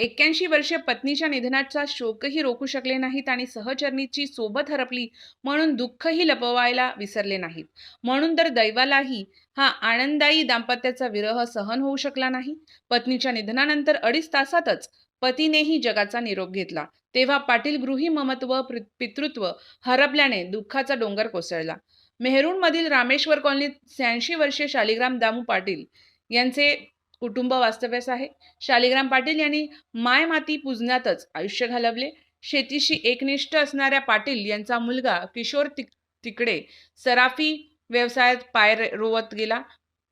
81 वर्षीय पत्नीच्या निधनाचा शोकही रोखू शकले नाहीत आणि सहचरणीची सोबत हरपली म्हणून दुःखही लपवायला विसरले नाहीत. म्हणून तर दैवालाही हा आनंददायी दाम्पत्याचा विरह सहन होऊ शकला नाही. पत्नीच्या निधनानंतर 2.5 तासातच पतीनेही जगाचा निरोप घेतला. तेव्हा पाटील गृही ममत्व पितृत्व हरपल्याने दुःखाचा डोंगर कोसळला. मेहरुणमधील रामेश्वर कॉलनीत 86 वर्षीय शालिग्राम दामू पाटील यांचे कुटुंब वास्तव्यास आहे. शालिग्राम पाटील यांनी माय-माती पूजण्यातच आयुष्य घालवले. शेतीशी एकनिष्ठ असणाऱ्या पाटील यांचा मुलगा किशोर तिकडे सराफी व्यवसायात पाय रोवत गेला.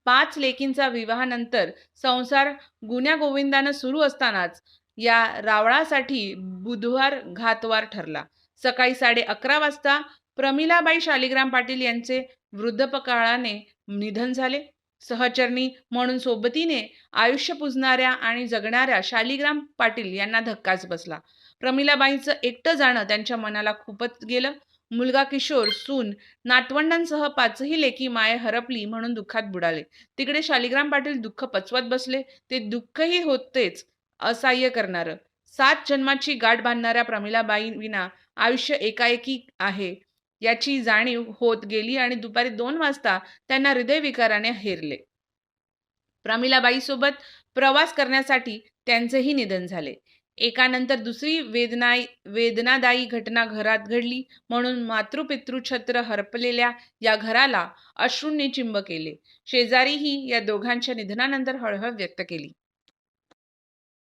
5 लेकींचा विवाहानंतर संसार गुण्यागोविंदानं सुरू असतानाच या रावळासाठी बुधवार घातवार ठरला. सकाळी 11:30 वाजता प्रमिलाबाई शालिग्राम पाटील यांचे वृद्धापकाळाने निधन झाले. सहचरणी म्हणून सोबतीने आयुष्य पुजणाऱ्या आणि जगणाऱ्या शालिग्राम पाटील यांना धक्काच बसला. प्रमिलाबाईंचं एकटं जाणं त्यांच्या मनाला खूपच गेलं. मुलगा किशोर, सून, नातवंडांसह 5ही लेकी माय हरपली म्हणून दुःखात बुडाले. तिकडे शालिग्राम पाटील दुःख पचवत बसले. ते दुःखही होतेच असह्य करणारं. 7 जन्माची गाठ बांधणाऱ्या प्रमिलाबाईंविना आयुष्य एकाएकी आहे याची जाणीव होत गेली आणि दुपारी 2 वाजता त्यांना हृदयविकाराने हेरले. प्रमिलाबाईंसोबत प्रवास करण्यासाठी त्यांचेही निधन झाले. एकानंतर दुसरी वेदनादायी घटना घरात घडली म्हणून मातृपितृछत्र हरपलेल्या या घराला अश्रूंनी चिंब केले. शेजारीही या दोघांच्या निधनानंतर हळहळ व्यक्त केली.